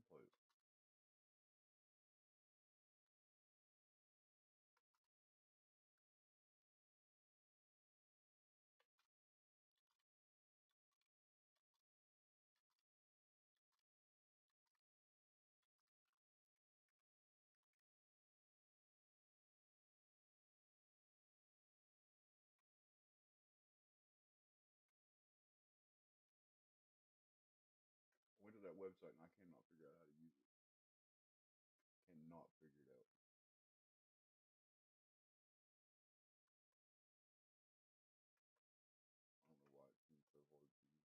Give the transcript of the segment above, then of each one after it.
template. I went to that website and I cannot figure out how to use it. Cannot figure it out. I don't know why it seems so hard to use.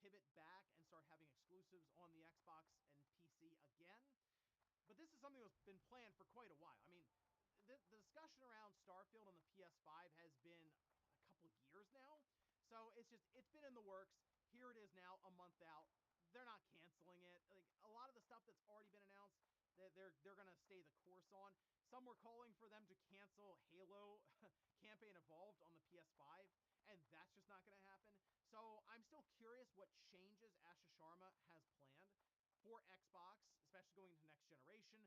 pivot back and start having exclusives on the Xbox and PC again. But this is something that's been planned for quite a while. I mean, the discussion around Starfield on the PS5 has been a couple years now. So it's been in the works. Here it is now, a month out. They're not canceling it. Like a lot of the stuff that's already been announced, they're gonna stay the course on. Some were calling for them to cancel Halo Campaign Evolved on the PS5, and that's just not gonna happen. So I'm still curious what changes Asha Sharma has planned for Xbox, especially going into next generation,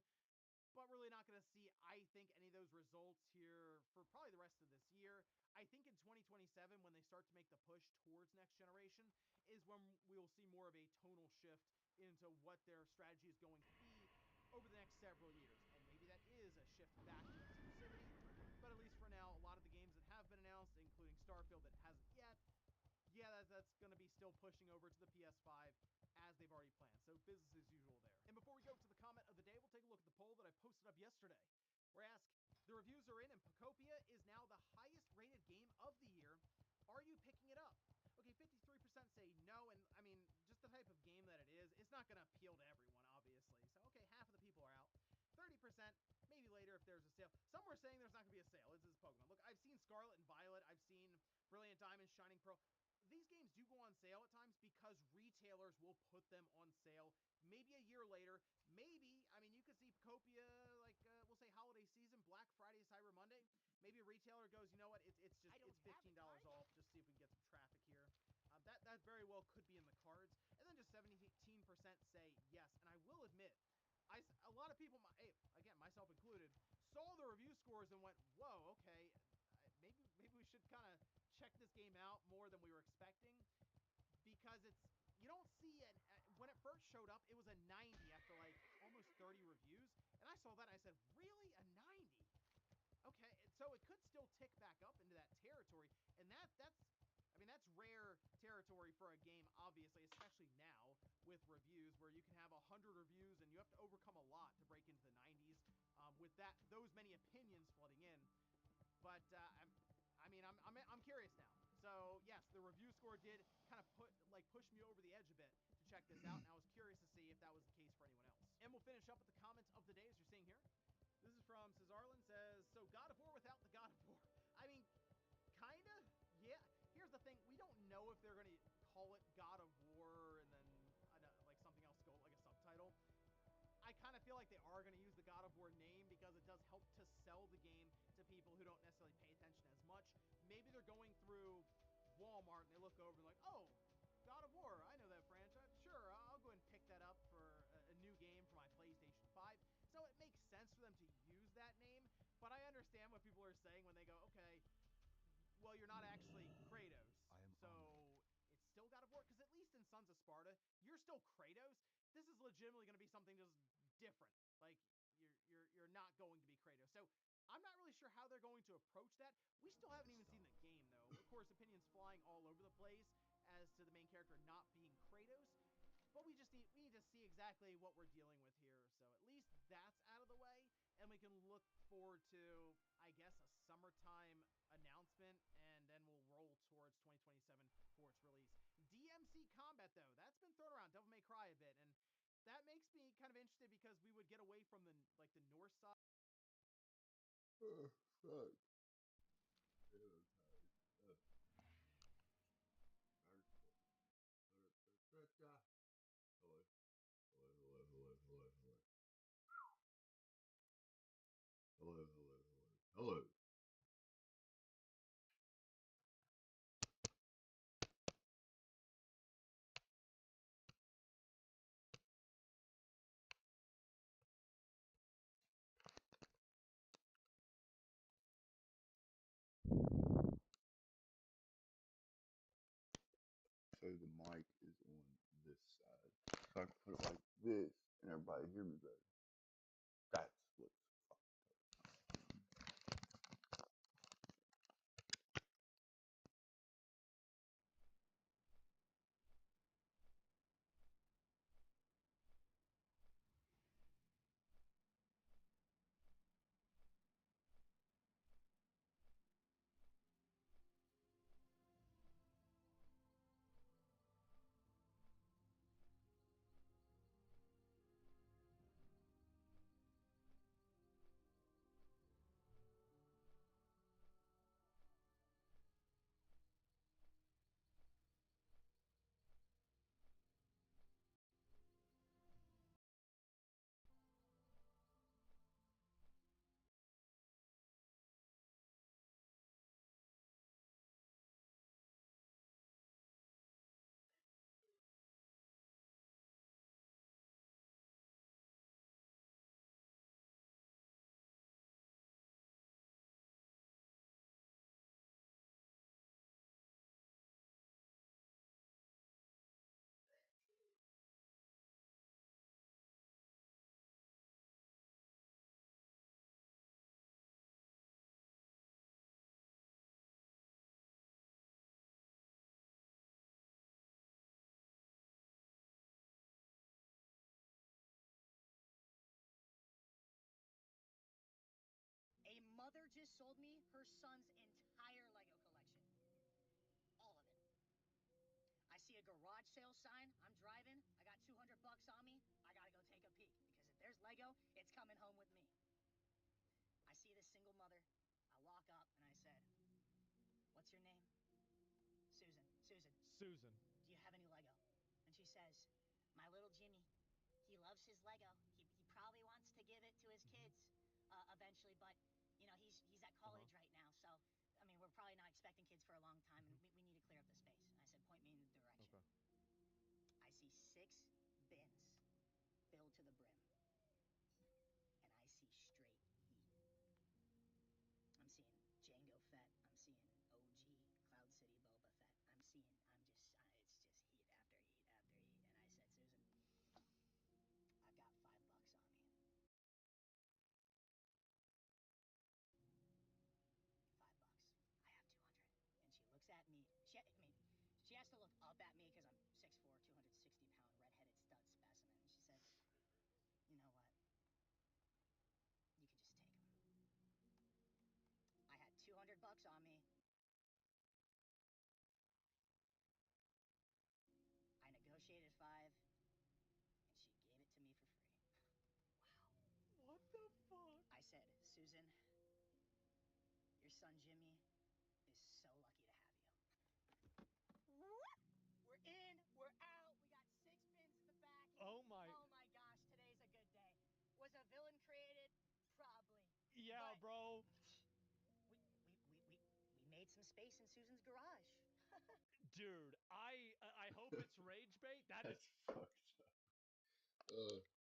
but really not going to see, I think, any of those results here for probably the rest of this year. I think in 2027, when they start to make the push towards next generation, is when we will see more of a tonal shift into what their strategy is going to be over the next several years. And maybe that is a shift back to exclusivity, but at least for now, a lot of the games that have been announced, including Starfield that hasn't yet, yeah, that's going to be still pushing over to the PS5 as they've already planned. So business as usual there. And before we go to the comment of the day, we'll take a look at the poll that I posted up yesterday, where I ask, the reviews are in and Pocopia is now the highest rated game of the year. Are you picking it up? Okay, 53% say no, and I mean, just the type of game that it is, it's not going to appeal to everyone, obviously. So, okay, half of the people are out. 30%, maybe later if there's a sale. Some were saying there's not going to be a sale. This is Pokemon. Look, I've seen Scarlet and Violet. I've seen Brilliant Diamond, Shining Pearl. These games do go on sale at times because retailers will put them on sale maybe a year later. Maybe, I mean, you could see Pocopia, like, we'll say holiday season, Black Friday, Cyber Monday. Maybe a retailer goes, you know what, it's $15 off, just see if we can get some traffic here. That very well could be in the cards. And then just 17% say yes. And I will admit, a lot of people, again, myself included, saw the review scores and went, whoa, okay, maybe we should kind of check this game out more than we were expecting, because you don't see it when it first showed up. It was a 90 after like almost 30 reviews, and I saw that and I said, really, a 90? Okay, so it could still tick back up into that territory, and that's rare territory for a game, obviously, especially now with reviews where you can have 100 reviews and you have to overcome a lot to break into the 90s, with those many opinions flooding in. But I'm curious now. So yes, the review score did kind of push me over the edge a bit to check this out, and I was curious to see if that was the case for anyone else. And we'll finish up with the comments of the day, as you're seeing here. This is from Cesarlin, says, so God of War without the God of War. I mean, kinda, yeah. Here's the thing, we don't know if they're gonna call it God of War and then like something else to go, like a subtitle. I kind of feel like they are going to use the God of War name because it does help to sell the game to people who don't necessarily pay attention as much. Maybe they're going through Walmart and they look over and like, oh, God of War, I know that franchise. Sure, I'll go and pick that up for a new game for my PlayStation 5. So it makes sense for them to use that name, but I understand what people are saying when they go, okay, well, you're not actually Kratos. So it's still God of War, because at least in Sons of Sparta, you're still Kratos. This is legitimately going to be something just different. Like you're not going to be Kratos. So I'm not really sure how they're going to approach that. We still haven't even seen the game, though. Of course, opinions flying all over the place as to the main character not being Kratos. But we need to see exactly what we're dealing with here. So at least that's out of the way, and we can look forward to, I guess, a summertime announcement, and then we'll roll towards 2027 for its release. DMC Combat, though, that's been thrown around, Devil May Cry a bit, and that makes me kind of interested because we would get away from the Norse side. Fuck. Halo ties. Dark Souls. Hello. Hello. Hello. Hello. So the mic is on this side. So I can put it like this and everybody hear me better. That's what's just sold me her son's entire Lego collection. All of it. I see a garage sale sign. I'm driving. I got $200 on me. I gotta go take a peek because if there's Lego, it's coming home with me. I see this single mother. I walk up and I said, "What's your name?" "Susan." "Susan, do you have any Lego?" And she says, "My little Jimmy, he loves his Lego. He probably wants to give it to his kids eventually, but you know he's at college right now, so I mean we're probably not expecting kids for a long time, and we need to clear up the space." And I said, "Point me in the direction." Okay. I see 6 bins filled to the brim, and I see straight heat. I'm seeing Jango Fett. I'm seeing OG Cloud City Boba Fett. It's just heat after heat after heat. And I said, "Susan, I've got $5 on me. $5. I have 200." And she looks at me. She has to look up at me because I'm 6'4", 260-pound, red-headed stud specimen. And she said, "You know what? You can just take them." I had $200 on me. I negotiated 5, and she gave it to me for free. Wow. What the fuck? I said, "Susan, your son Jimmy is so lucky to have you." We're in, we're out, we got 6 bins in the back. Oh my gosh, today's a good day. Was a villain created? Probably. Yeah, but bro. We made some space in Susan's garage. Dude, I hope it's rage bait. That is That's fucked up.